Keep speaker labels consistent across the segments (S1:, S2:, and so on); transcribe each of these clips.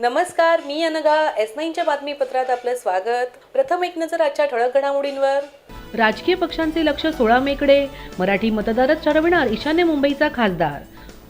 S1: नमस्कार, मी अनघा. S9च्या बातमीपत्रात आपलं स्वागत. प्रथम एक नजर आजच्या ठळक घडामोडींवर.
S2: राजकीय पक्षांचे लक्ष 16 मेकडे. मराठी मतदारच ठरविणार ईशान्य मुंबईचा खासदार.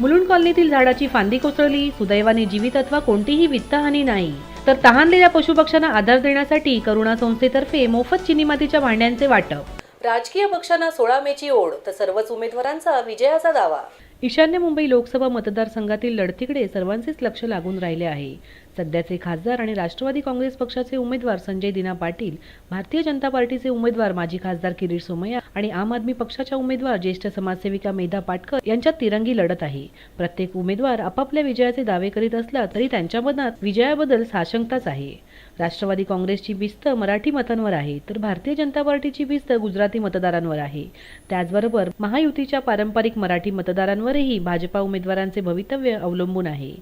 S2: मुलुंड कॉलनीतील झाडाची फांदी कोसळली. सुदैवाने जीवित अथवा कोणतीही वित्तहानी नाही. तर तहानलेल्या पशुपक्ष्यांना आधार देण्यासाठी करुणा संस्थेतर्फे मोफत चिनी मातीच्या भांड्यांचे वाटप.
S1: राजकीय पक्षांना 16 मेची ओढ तर सर्वच उमेदवारांचा विजयाचा दावा.
S2: ईशान्य मुंबई लोकसभा मतदारसंघातील लढतीकडे सर्वांचेच लक्ष लागून राहिले आहे. सध्याचे खासदार आणि राष्ट्रवादी काँग्रेस पक्षाचे उमेदवार संजय दिना पाटील, भारतीय जनता पार्टीचे उमेदवार माजी खासदार किरीट सोमय्या आणि आम आदमी पक्षाच्या उमेदवार ज्येष्ठ समाजसेविका मेधा पाटकर यांच्यात तिरंगी लढत आहे. प्रत्येक उमेदवार आपापल्या विजयाचे दावे करीत असला तरी त्यांच्या मनात विजयाबद्दल साशंकताच आहे. राष्ट्रवादी काँग्रेसची भिस्त मराठी मतांवर आहे, तर भारतीय जनता पार्टीची भिस्त गुजराती मतदारांवर आहे. त्याचबरोबर महायुतीच्या पारंपरिक मराठी मतदारांवरही भाजपा उमेदवारांचे भवितव्य अवलंबून आहे.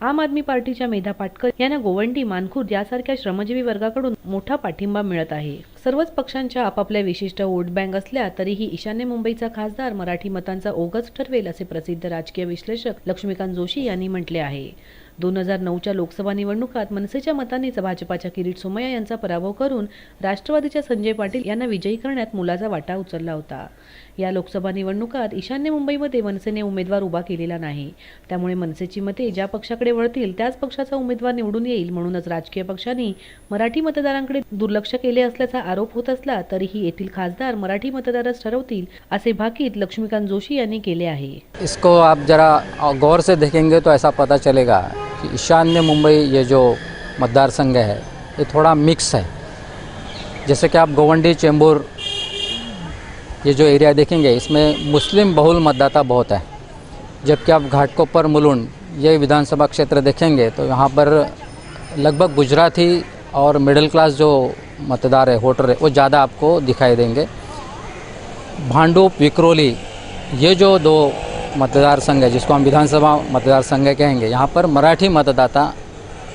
S2: आम आदमी पार्टीच्या मेधा पाटकर यांना गोवंडी, मानखुर्द यासारख्या श्रमजीवी वर्गाकडून मोठा पाठिंबा मिळत आहे. सर्वच पक्षांच्या आपापल्या विशिष्ट वोट बँक असल्या तरीही ईशान्य मुंबईचा खासदार मराठी मतांचा ओघच ठरवेल, असे प्रसिद्ध राजकीय विश्लेषक लक्ष्मीकांत जोशी यांनी म्हटले आहे. 2009च्या लोकसभा निवडणुकात मनसेच्या मतांनीच भाजपाच्या किरीट सोमय्या यांचा पराभव करून राष्ट्रवादीच्या संजय पाटील यांना विजयी करण्यात मोलाचा वाटा उचलला होता. या लोकसभा निवडणुकात ईशान्य मुंबईमध्ये मनसेने उमेदवार उभा केलेला नाही. त्यामुळे मनसेची मते ज्या पक्षाकडे वळतील त्याच पक्षाचा उमेदवार निवडून येईल. म्हणूनच राजकीय पक्षांनी मराठी मतदारांकडे दुर्लक्ष केले असल्याचा आरोप होत असला तरीही येथील खासदार मराठी मतदारच ठरवतील, असे भाकीत लक्ष्मीकांत जोशी यांनी केले आहे.
S3: इसको आप जरा गौर से देखेंगे तो ऐसा पता चलेगा कि ईशान्य मुंबई ये जो मतदार संघ है ये थोड़ा मिक्स है. जैसे कि आप गोवंडी, चेंबूर ये जो एरिया देखेंगे इसमें मुस्लिम बहुल मतदाता बहुत है. जबकि आप घाटकोपर, मुलुंड ये विधानसभा क्षेत्र देखेंगे तो यहाँ पर लगभग गुजराती और मिडिल क्लास जो मतदार है, वोटर है, वो ज़्यादा आपको दिखाई देंगे. भांडुप, विक्रोली ये जो दो मतदार संघ है जिसको हम विधानसभा मतदार संघ कहेंगे, यहाँ पर मराठी मतदाता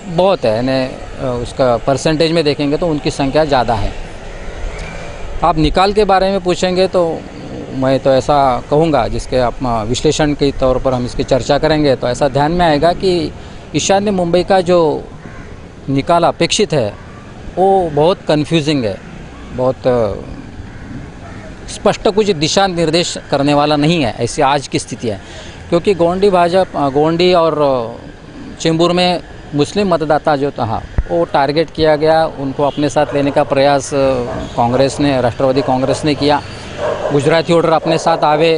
S3: बहुत है. यानी उसका परसेंटेज में देखेंगे तो उनकी संख्या ज़्यादा है. आप निकाल के बारे में पूछेंगे तो मैं तो ऐसा कहूँगा, जिसके आप विश्लेषण के तौर पर हम इसकी चर्चा करेंगे तो ऐसा ध्यान में आएगा कि ईशान्य मुंबई का जो निकाल अपेक्षित है वो बहुत कन्फ्यूजिंग है, बहुत स्पष्ट कुछ दिशा निर्देश करने वाला नहीं है. ऐसी आज की स्थिति है क्योंकि गोवंडी और चेंबूर में मुस्लिम मतदाता जो था वो टारगेट किया गया. उनको अपने साथ लेने का प्रयास कांग्रेस ने, राष्ट्रवादी कांग्रेस ने किया. गुजराती वोटर अपने साथ आवे,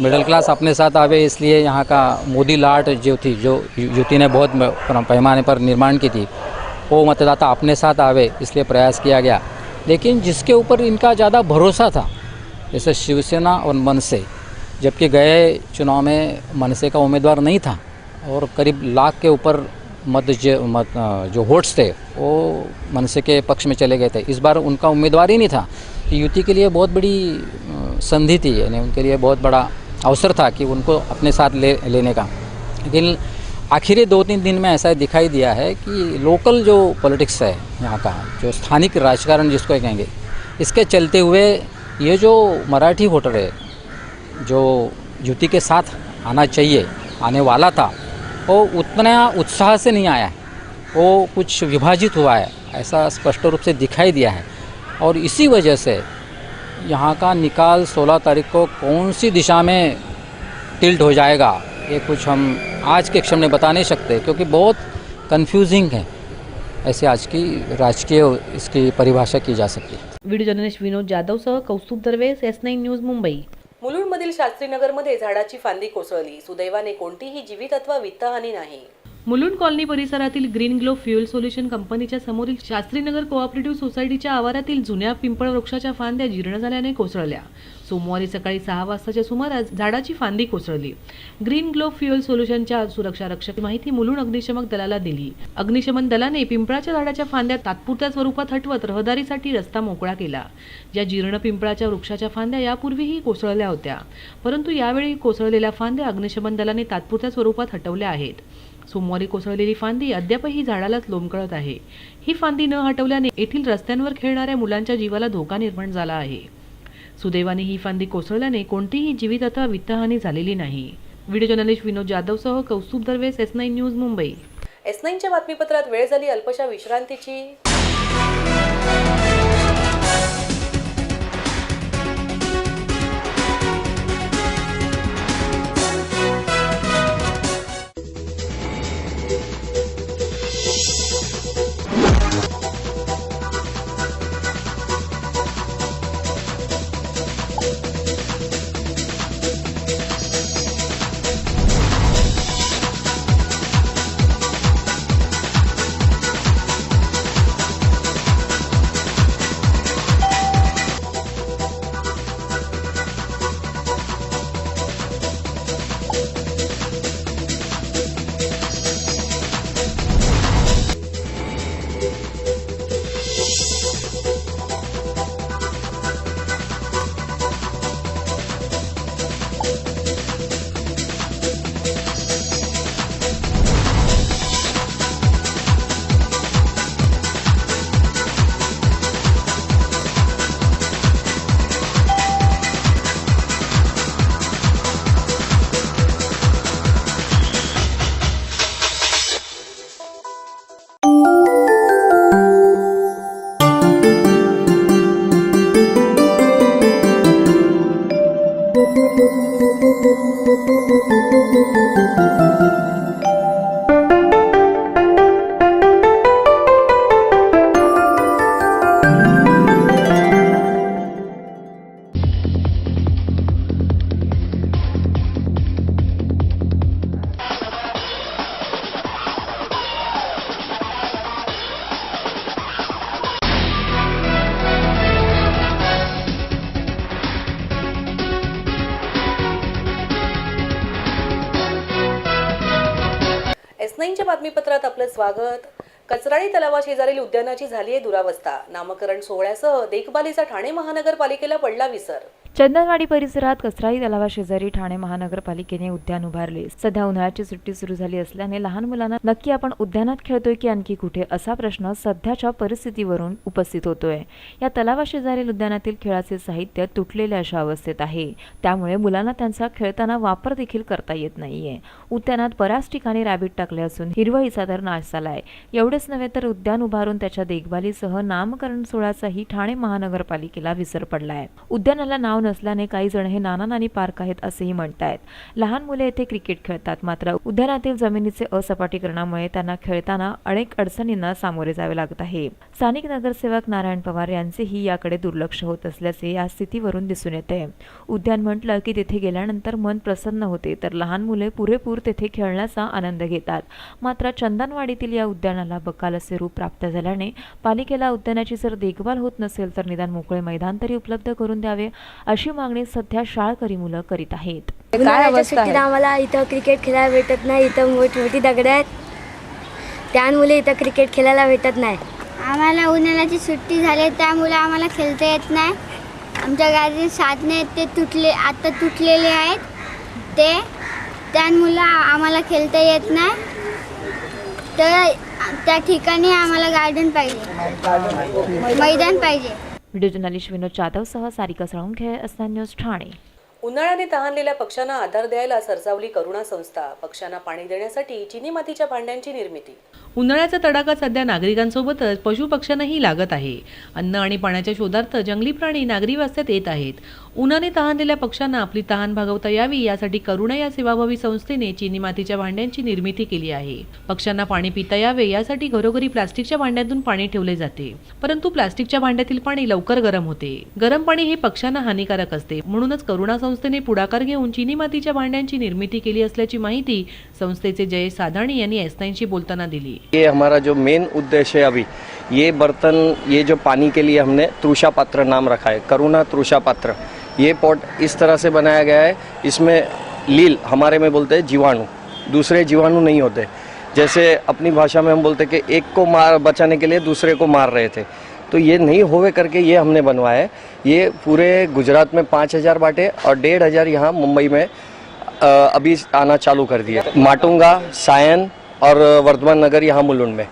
S3: मिडिल क्लास अपने साथ आवे, इसलिए यहाँ का मोदी लाट जो थी, जो युति ने बहुत पैमाने पर निर्माण की थी, वो मतदाता अपने साथ आवे इसलिए प्रयास किया गया. लेकिन जिसके ऊपर इनका ज़्यादा भरोसा था, जैसे शिवसेना और मनसे, जबकि गए चुनाव में मनसे का उम्मीदवार नहीं था और करीब लाख के ऊपर जो वोट्स थे वो मनसे के पक्ष में चले गए थे. इस बार उनका उम्मीदवार ही नहीं था. युति के लिए बहुत बड़ी संधि थी, यानी उनके लिए बहुत बड़ा अवसर था कि उनको अपने साथ लेने का. लेकिन आखिरी 2-3 दिन में ऐसा दिखाई दिया है कि लोकल जो पॉलिटिक्स है यहाँ का, जो स्थानिक राजकारण जिसको कहेंगे, इसके चलते हुए ये जो मराठी वोटर है जो युति के साथ आना चाहिए, आने वाला था, वो उतना उत्साह से नहीं आया है. वो कुछ विभाजित हुआ है, ऐसा स्पष्ट रूप से दिखाई दिया है. और इसी वजह से यहाँ का निकाल 16 तारीख को कौन सी दिशा में टिल्ट हो जाएगा ये कुछ हम आज के क्षण में बता नहीं सकते, क्योंकि बहुत कन्फ्यूजिंग है. ऐसे आज की राजकीय इसकी परिभाषा की जा सकती है.
S2: व्हिडिओ जर्नलिस्ट विनोद जाधवसह कौस्तुभ दरवेस, S9 न्यूज, मुंबई.
S1: मुलुंडमधील शास्त्रीनगरमध्ये झाडाची फांदी कोसळली. सुदैवाने कोणतीही जीवित अथवा वित्तहानी नाही.
S2: मुलुंड कॉलनी परिसरातील ग्रीन ग्लो फ्युएल सोल्युशन कंपनीच्या समोरील शास्त्रीनगर कोऑपरेटिव्ह सोसायटीच्या आवारातील जुन्या पिंपळ वृक्षाच्या फांद्या जीर्ण झाल्याने कोसळल्या. सोमवारी सकाळी 6 वाजताच्या सुमारास झाडाची फांदी कोसळली. ग्रीन ग्लो फ्युएल सोल्युशनच्या सुरक्षा रक्षक माहिती मुलुंड अग्निशमन दलाला दिली. अग्निशमन दलाने पिंपळाच्या झाडाच्या फांद्या तात्पुरत्या स्वरूपात हटवत रहदारीसाठी रस्ता मोकळा केला. ज्या जीर्ण पिंपळाच्या वृक्षाच्या फांद्या यापूर्वीही कोसळल्या होत्या, परंतु यावेळी कोसळलेल्या फांद्या अग्निशमन दलाने तात्पुरत्या स्वरूपात हटवल्या आहेत. सोमवारी कोसळलेली फांदी अद्यापही झाडालाच लोंबकळत आहे. ही फांदी न हटवल्याने येथील रस्त्यांवर खेळणाऱ्या मुलांच्या जीवाला धोका निर्माण झाला आहे. सुदैवाने ही फांदी कोसळल्याने कोणतीही जीवित अथवा वित्तहानी झालेली नाही. व्हिडिओ जर्नलिस्ट विनोद जाधवसह कौस्तुभ दरवेस, S9 न्यूज, मुंबई.
S1: S9च्या बातमीपत्रात वेळ झाली अल्पशा विश्रांतीची. S9च्या बातमीपत्रात आपलं स्वागत. कचराळी तलावाशेजारील उद्यानाची झाली आहे दुरावस्था. नामकरण सोहळ्यासह देखभालीचा ठाणे महानगरपालिकेला पडला विसर.
S4: चंदनवाडी परिसरात कचराळी तलावाशेजारी ठाणे महानगरपालिकेने उद्यान उभारले. सध्या उन्हाळ्याची सुट्टी सुरू झाली असल्याने लहान मुलांना नक्की आपण उद्यानात खेळतोय की आणखी कुठे असा प्रश्न सध्याच्या परिस्थितीवरून उपस्थित होतोय. या तलावाशेजारील उद्यानातील खेळाचे साहित्य तुटलेल्या अशा अवस्थेत आहे. त्यामुळे मुलांना त्यांचा खेळताना वापर देखील करता येत नाहीये. उद्यानात बऱ्याच ठिकाणी रॅबिट टाकले असून हिरवळीचा तर नाश झालाय. एवढेच नव्हे तर उद्यान उभारून त्याच्या देखभालीसह नामकरण सोहळ्याचाही ठाणे महानगरपालिकेला विसर पडलाय. उद्यानाला नाव नसल्याने काही जण हे नाना नानी पार्क आहेत असेही म्हणतायत. लहान मुले येथे क्रिकेट खेळतात, मात्र उद्यानातील जमिनीचे असपाटीकरणामुळे त्यांना खेळताना अनेक अडचणींना सामोरे जावे लागत आहे. स्थानिक नगरसेवक नारायण पवार यांचेही याकडे दुर्लक्ष होत असल्याचे या स्थितीवरून दिसून येते. उद्यान म्हटलं की तिथे गेल्यानंतर मन प्रसन्न होते, तर लहान मुले पुरेपूर तेथे खेळण्याचा आनंद घेतात. मात्र चंदनवाडीतील या उद्यानाला बकाल असे रूप प्राप्त झाल्याने पालिकेला उद्यानाची जर देखभाल होत नसेल तर निदान मोकळे मैदान तरी उपलब्ध करून द्यावे अशी मागणी सध्या शाळकरी मुलं करीत आहेत.
S5: काय अवस्था आहे? आम्हाला इथं क्रिकेट खेळायला भेटत नाही. इथं मोठी दगड आहेत, त्यामुळे इथं क्रिकेट खेळायला भेटत नाही.
S6: आम्हाला उन्हाळ्याची सुट्टी झाली त्यामुळे आम्हाला खेळता येत नाही. आमच्या गाडीचे साधने आहेत ते आता तुटलेले आहेत, त्यामुळे आम्हाला खेळता येत नाही. तर त्या ठिकाणी आम्हाला गार्डन पाहिजे, मैदान पाहिजे.
S4: व्हिडिओ जर्नलिस्ट विनोद जाधवसह सारिका साळुंखे, S9 न्यूज ठाणे.
S1: उन्हाळ्याने तहानलेल्या पक्ष्यांना आधार द्यायला सरसावली करुणा संस्था. पक्ष्यांना पाणी देण्यासाठी चिनी मातीच्या भांड्यांची निर्मिती.
S2: उन्हाळ्याचा तडाखा सध्या नागरिकांसोबतच पशुपक्ष्यांनाही लागत आहे. अन्न आणि पाण्याच्या शोधार्थ जंगली प्राणी नागरी वस्त्यात येत आहेत. उन्हाने तहानलेल्या पक्ष्यांना आपली तहान भागवता यावी यासाठी करुणा या सेवाभावी संस्थेने चिनी मातीच्या भांड्यांची निर्मिती केली आहे. पक्ष्यांना पाणी पिता यावे यासाठी घरोघरी प्लास्टिकच्या भांड्यातून पाणी ठेवले जाते, परंतु प्लास्टिकच्या भांड्यातील पाणी लवकर गरम होते. गरम पाणी हे पक्ष्यांना हानिकारक असते. म्हणूनच करुणा संस्थेने पुढाकार घेऊन चिनी मातीच्या भांड्यांची निर्मिती केली असल्याची माहिती संस्थेचे जयेश साधाणी यांनी S9शी बोलताना दिली.
S7: ये हमारा जो मेन उद्देश्य है अभी, ये बर्तन, ये जो पानी के लिए हमने तृषा पात्र नाम रखा है, करुणा तृषा पात्र. ये पॉट इस तरह से बनाया गया है, इसमें लील हमारे में बोलते हैं जीवाणु, दूसरे जीवाणु नहीं होते. जैसे अपनी भाषा में हम बोलते कि एक को मार बचाने के लिए दूसरे को मार रहे थे, तो ये नहीं होवे करके ये हमने बनवाया है. ये पूरे गुजरात में 5000 बांटे और 1500 यहाँ मुंबई में अभी आना चालू कर दिया. माटुंगा, सायन और वर्धमान नगर यहाँ मुलुंड में,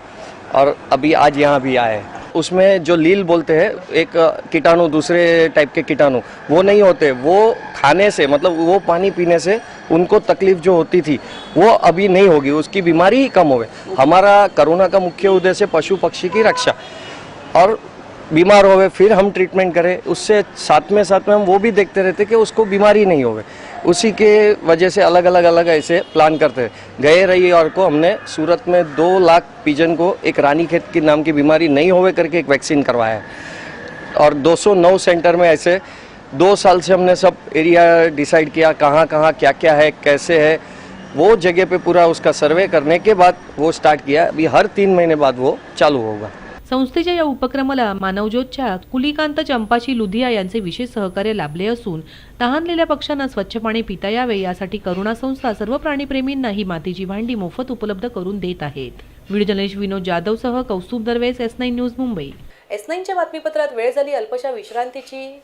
S7: और अभी आज यहाँ भी आए हैं. उसमें जो लील बोलते हैं, एक कीटाणु दूसरे टाइप के कीटाणु वो नहीं होते। वो खाने से मतलब वो पानी पीने से उनको तकलीफ जो होती थी वो अभी नहीं होगी, उसकी बीमारी ही कम होवे। हमारा करुणा का मुख्य उद्देश्य पशु पक्षी की रक्षा, और बीमार होवे फिर हम ट्रीटमेंट करें, उससे साथ में हम वो भी देखते रहते कि उसको बीमारी नहीं होवे। उसी के वजह से अलग अलग ऐसे प्लान करते हैं। गए रविवार को हमने सूरत में 2 लाख पिजन को एक रानीखेत की नाम की बीमारी नहीं होवे करके एक वैक्सीन करवाया है, और 209 सेंटर में ऐसे 2 साल से हमने सब एरिया डिसाइड किया कहाँ क्या क्या है, कैसे है, वो जगह पे पूरा उसका सर्वे करने के बाद वो स्टार्ट किया। अभी हर 3 महीने बाद वो चालू होगा।
S2: संस्थेच्या या उपक्रमाला मानवज्योतच्या कुलिकांत चंपाची लुधिया यांचे विशेष सहकार्य लाभले असून तहानलेल्या पक्ष्यांना स्वच्छ पाणी पिता यावे यासाठी करुणा संस्था सर्व प्राणीप्रेमींना ही मातीची भांडी मोफत उपलब्ध करून देत आहेत. व्हिडिओ जर्नलिस्ट विनोद जाधवसह कौस्तुभ दरवेस, S9 न्यूज, मुंबई.
S1: S9च्या बातमीपत्रात वेळ झाली अल्पशा विश्रांतीची.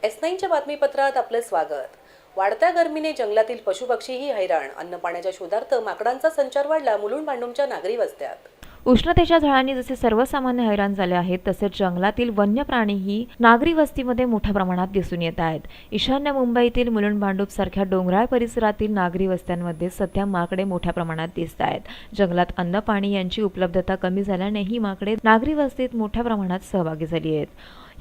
S1: S9च्या बातमीपत्रात आपलं स्वागत. वाढत्या गरमीने जंगलातील पशुपक्षीही हैराण. अन्न पाण्याच्या शोधार्थ माकडांचा संचार वाढला मुलुंड भांडुपच्या नागरी वस्त्यात.
S4: उष्णतेच्या झळांनी जसे सर्वसामान्य हैराण झाले आहेत, तसेच जंगलातील वन्य प्राणीही नागरी वस्तीमध्ये मोठ्या प्रमाणात दिसून येत आहेत. ईशान्य मुंबईतील मुलुंड भांडुप सारख्या डोंगराळ परिसरातील नागरी वस्त्यांमध्ये सध्या माकडे मोठ्या प्रमाणात दिसत आहेत. जंगलात अन्न पाणी यांची उपलब्धता कमी झाल्याने ही माकडे नागरी वस्तीत मोठ्या प्रमाणात सहभागी झाली आहेत.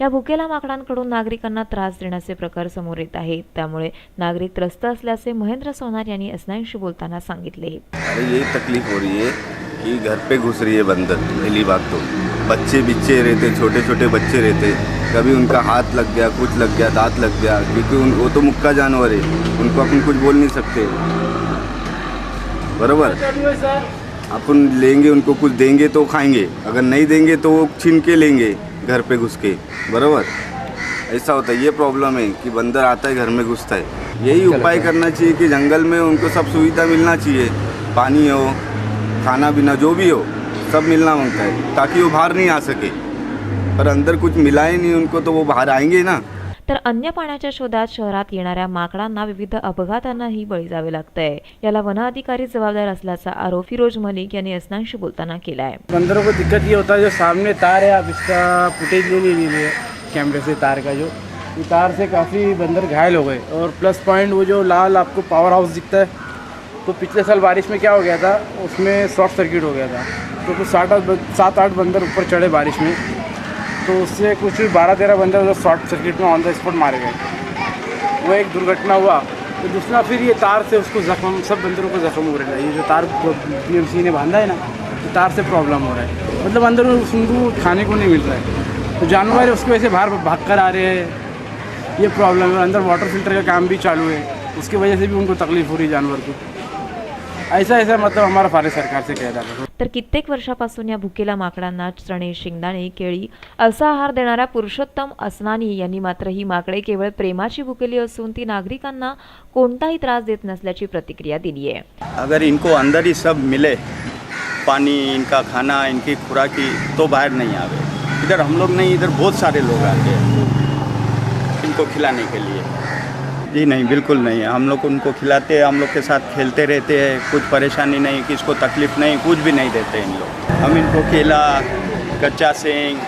S4: या भुकेल्या माकडांकडून नागरिकांना त्रास देण्याचे प्रकार समोर येत आहेत. त्यामुळे नागरिक त्रस्त असल्याचे महेंद्र सोनार यांनी S9शी बोलताना सांगितले.
S8: अरे ये तकलीफ हो रही है कि घर पे घुस रही है बंदर, पहली बात तो बच्चे बिच्चे रहते, छोटे छोटे बच्चे रहते, कभी उनका हाथ लग गया, कुछ लग गया, दांत लग गया, क्योंकि वो तो मुक्का जानवर है, उनको अपन कुछ बोल नहीं सकते, बराबर. अपन लेंगे उनको, कुछ देंगे तो खाएंगे, अगर नहीं देंगे तो वो छीन के लेंगे घर पे घुस के, बराबर. ऐसा होता है, ये प्रॉब्लम है कि बंदर आता है घर में घुसता है. यही उपाय करना चाहिए कि जंगल में उनको सब सुविधा मिलना चाहिए, पानी हो, खाना पीना जो भी हो सब मिलना मांगता है, ताकि वो बाहर नहीं आ सके. पर अंदर कुछ मिला ही नहीं उनको तो वो बाहर आएंगे ना.
S4: तर अन्य पाण्याच्या शोधात शहरात येणाऱ्या माकडांना विविध अपघातांनाही बळी जावे लागतंय. याला वन अधिकारी जबाबदार असल्याचा आरोप फिरोज मलिक यांनी S9शी बोलताना केला आहे.
S9: बंदरों को दिक्कत ये होता है, जो सामने तार है, आप इसका फुटेज ले लीजिए कैमरे से, तार का जो तार से काफ़ी बंदर घायल हो गए. और प्लस पॉइंट वो जो लाल आपको पावर हाउस दिखता है, तो पिछले साल बारिश में क्या हो गया था, उसमें शॉर्ट सर्किट हो गया था, तो कुछ 7-8 बंदर ऊपर चढ़े बारिश में, तो उससे कुछ 12-13 बंदर जो शॉर्ट सर्किट में ऑन द स्पॉट मारे गए. वो एक दुर्घटना हुआ. तो दूसरा फिर ये तार से उसको जख्म, सब बंदरों को जख्म हो रहा है. ये जो तार BMC ने बांधा है ना, तो तार से प्रॉब्लम हो रहा है, मतलब अंदर उनको खाने को नहीं मिल रहा है. तो जानवर उसकी वजह से बाहर भाग कर आ रहे हैं, ये प्रॉब्लम है। अंदर वाटर फिल्टर का काम भी चालू है, उसकी वजह से भी उनको तकलीफ हो रही जानवर को। ऐसा मतलब हमारा भारत सरकार से कहना है।
S4: तर कित्येक वर्षापासून या भुकेल्या माकडांना चणे, शेंगदाणे, केळी असा आहार देणाऱ्या पुरुषोत्तम असनानी यांनी मात्र ही माकडे केवळ प्रेमाची भुकेली असून ती नागरिकांना कोणताही त्रास देत नसल्याची प्रतिक्रिया दिली आहे.
S10: अगर इनको अंदर ही सब मिले, पानी, इनका खाना, इनकी खुराकी, तो बाहर नहीं आवे। इधर हम लोग नहीं, इधर बहुत सारे लोग आते हैं इनको खिलाने के लिए। जी नहीं, बिल्कुल नहीं, हम लोग उनको खिलाते हैं, हम लोग के साथ खेलते रहते हैं, कुछ परेशानी नहीं, किसको तकलीफ़ नहीं, कुछ भी नहीं देते इन लोग। हम इनको केला, कच्चा सेंग,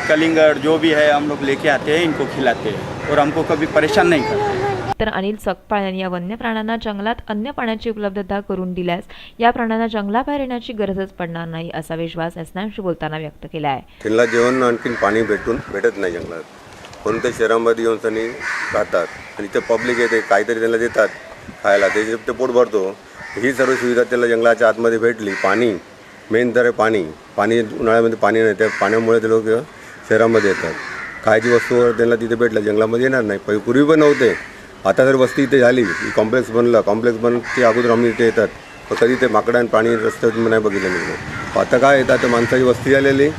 S10: कलिंगड़ जो भी है हम लोग लेके आते हैं, इनको खिलाते हैं और हमको कभी परेशान नहीं करते।
S4: तर अनिल सकपाळ यांनी या वन्य प्राण्यांना जंगलात अन्य पाण्याची उपलब्धता करून दिल्यास या प्राण्यांना जंगलाबाहेर येण्याची गरजच पडणार नाही असा विश्वास एसनांशी बोलताना व्यक्त केला आहे.
S11: त्यांना जेवण आणखीन पाणी भेटत नाही जंगलात, म्हणून ते शहरामध्ये येऊन त्यांनी राहतात आणि इथे पब्लिक येते काहीतरी त्यांना देतात खायला, त्याचे ते पोट भरतो. ही सर्व सुविधा त्याला जंगलाच्या आतमध्ये भेटली. पाणी मेन तर आहे, पाणी उन्हाळ्यामध्ये पाणी नाही, त्या पाण्यामुळे ते लोक शहरामध्ये येतात. खायची वस्तू त्यांना तिथे भेटल्या, जंगलामध्ये येणार नाही. पूर्वी पण नव्हते, आता जर वस्ती इथे झाली, कॉम्प्लेक्स बनलं ते अगोदर आम्ही इथे येतात, पण कधी ते माकडा आणि पाणी रस्त्यावर नाही बघितलं मी. आता काय येतात, तर माणसाची वस्ती आलेली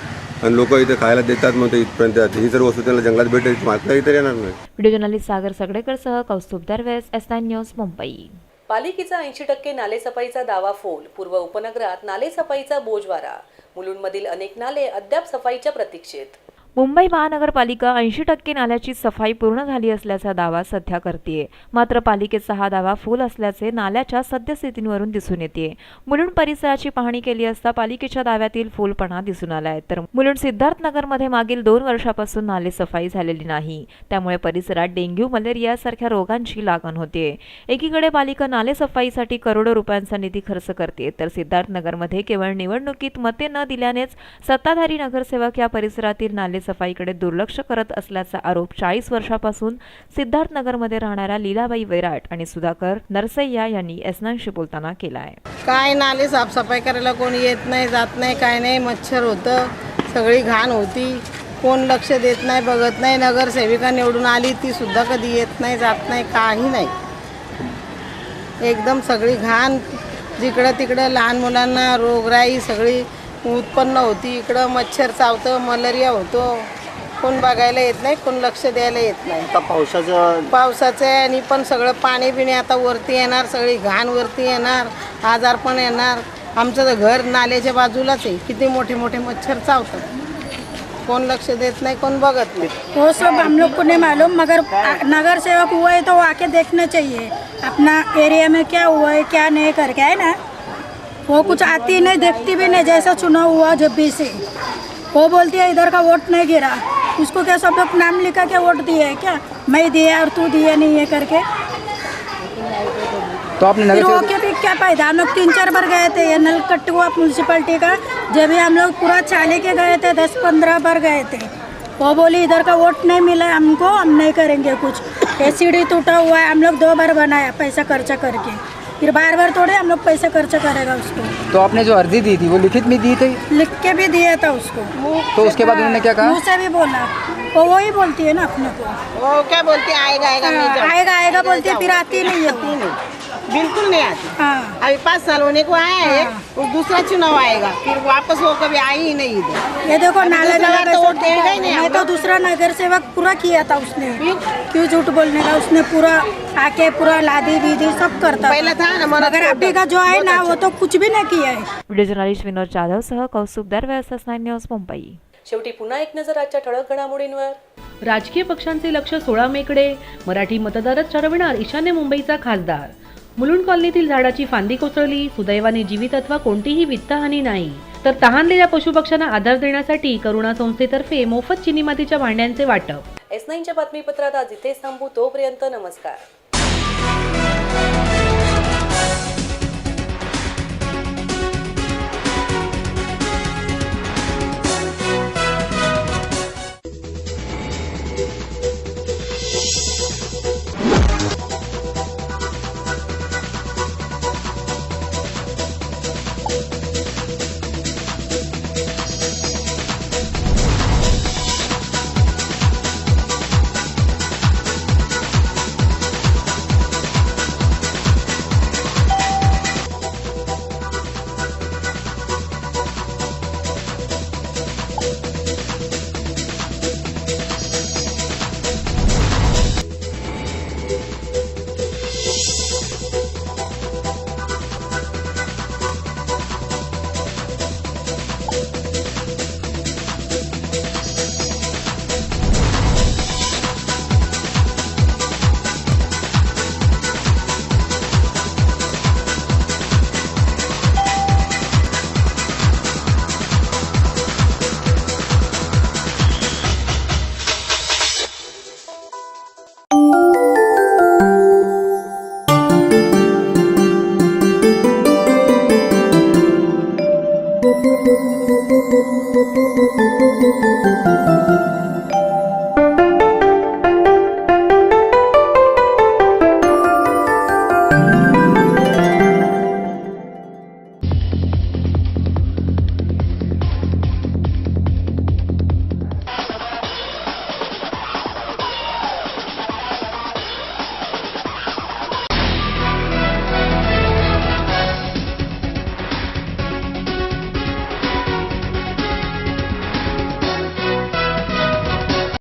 S11: आणि लोक इथे खायला देतात, मग ते इथपर्यंत येतात. ही सर्व वस्तू त्यांना जंगलात भेटेल, माकडा इथे येणार नाही.
S4: व्हिडिओ जर्नलिस्ट सागर सगडेकरसह कौस्तुभ दरवेस, S9 न्यूज, मुंबई.
S1: पालिकेचा 80% नालेसफाईचा दावा फोल. पूर्व उपनगरात नालेसफाईचा बोजवारा. मुलुंडमधील अनेक नाले अद्याप सफाईच्या प्रतीक्षेत.
S4: मुंबई महानगरपालिका 80% नाल्याची सफाई पूर्ण झाली असल्याचा दावा सध्या करतेय. मात्र पालिकेचा हा दावा फुल असल्याचे नाल्याच्या सद्यस्थितीवरून दिसून येते. मुलुंड परिसराची पाहणी केली असता पालिकेच्या दाव्यातील फुलपणा दिसून आलाय. तर मुलुंड सिद्धार्थनगरमध्ये मागील 2 वर्षापासून नाले सफाई झालेली नाही, त्यामुळे परिसरात डेंग्यू, मलेरिया सारख्या रोगांची लागण होते. एकीकडे पालिका नाले सफाईसाठी करोडो रुपयांचा निधी खर्च करते, तर सिद्धार्थनगरमध्ये केवळ निवडणुकीत मते न दिल्यानेच सत्ताधारी नगरसेवक या परिसरातील नाले सफाईकडे दुर्लक्ष करत असल्याचा आरोप 40 वर्षापासून सिद्धार्थनगरमध्ये राहणाऱ्या लीलाबाई वैराट आणि सुधाकर नरसय्या यांनी एसनांशी बोलताना केला आहे.
S12: काय नाले साफसफाई करायला कोणी येत नाही, जात नाही, काय नाही, मच्छर होतं, सगळी घाण होती, कोण लक्ष देत नाही, बघत नाही. नगरसेविका निवडून आली ती सुद्धा कधी येत नाही, जात नाही, काही नाही. एकदम सगळी घाण, जिकडं तिकडं लहान मुलांना रोगराई सगळी उत्पन्न होती. इकडं मच्छर चावतं, मलेरिया होतो, कोण बघायला येत नाही, कोण लक्ष द्यायला येत नाही.
S10: आता
S12: पावसाचं आहे आणि पण सगळं पाणी बिणी आता वरती येणार, सगळी घाण वरती येणार, आजार पण येणार. आमचं तर घर नाल्याच्या बाजूलाच आहे, किती मोठे मोठे मच्छर चावतात, कौन लक्ष्य देत नहीं, कौन बगत नहीं,
S13: वो सब हम लोग को नहीं मालूम, मगर नगर सेवक हुआ है तो वो आके देखना चाहिए अपना एरिया में क्या हुआ है क्या नहीं करके, है ना। वो कुछ आती नहीं, देखती भी नहीं, जैसा चुनाव हुआ जब भी से वो बोलती है इधर का वोट नहीं गिरा, उसको क्या सब लोग नाम लिखा के वोट दिए है क्या, मैं दिया और तू दिया नहीं है करके।
S14: तो आपने
S13: फिर वो के भी क्या फायदा, हम लोग 3-4 बार गए थे ये नलकट्टुआ म्यूनसिपलिटी का, जब भी हम लोग पूरा चाले के गए थे 10-15 बार गए थे, वो बोली इधर का वोट नहीं मिला हमको, हम नहीं करेंगे कुछ, ये सीढ़ी टूटा हुआ है, हम लोग 2 बार बनाया पैसा खर्चा करके, फिर बार थोड़े हम लोग पैसा खर्चा करेगा उसको।
S14: तो आपने जो अर्जी दी थी वो लिखित में दी थी?
S13: लिख के भी दिया था उसको।
S14: तो उसके बाद उन्होंने क्या कहा?
S13: मुँह से भी बोला, वो वही बोलती है ना अपने को,
S12: वो क्या बोलती है आएगा
S13: आएगा बोलती है, फिर आती नहीं है,
S12: बिल्कुल नहीं आती।
S13: हाँ,
S12: अभी 5 साल होने को आया है, और दूसरा चुनाव आएगा, फिर वापस वो कभी आई ही नहीं इधर।
S13: ये देखो नाला
S12: तो वोट देगा ही नहीं,
S13: मैं तो दूसरा नगर सेवक पूरा किया था उसने, क्यों झूठ बोलने का, उसने पूरा आके पूरा लादी बीदी सब करता
S12: पहले था ना,
S13: मगर अभी का जो है ना वो तो कुछ भी नहीं किया है।
S4: व्हिडिओ जर्नलिस्ट विनोद जाधव सह कौस्तुभ दरवेस, S9 न्यूज, मुंबई।
S1: शेवटी पुन्हा एक नजर आजच्या ठळक घडामोडींवर।
S2: राजकीय पक्षांचे लक्ष 16 मेकडे, मराठी मतदारच ठरविणार ईशान्य मुंबईचा खासदार। मुलुंड कॉलनीतील झाडाची फांदी कोसळली, सुदैवाने जीवित अथवा कोणतीही वित्तहानी नाही। तर तहानलेल्या पशुपक्ष्यांना आधार देण्यासाठी करुणा संस्थेतर्फे मोफत चिनी मातीच्या भांड्यांचे वाटप।
S1: S9च्या बातमीपत्रात आज इथेच थांबू, तोपर्यंत नमस्कार।
S15: है।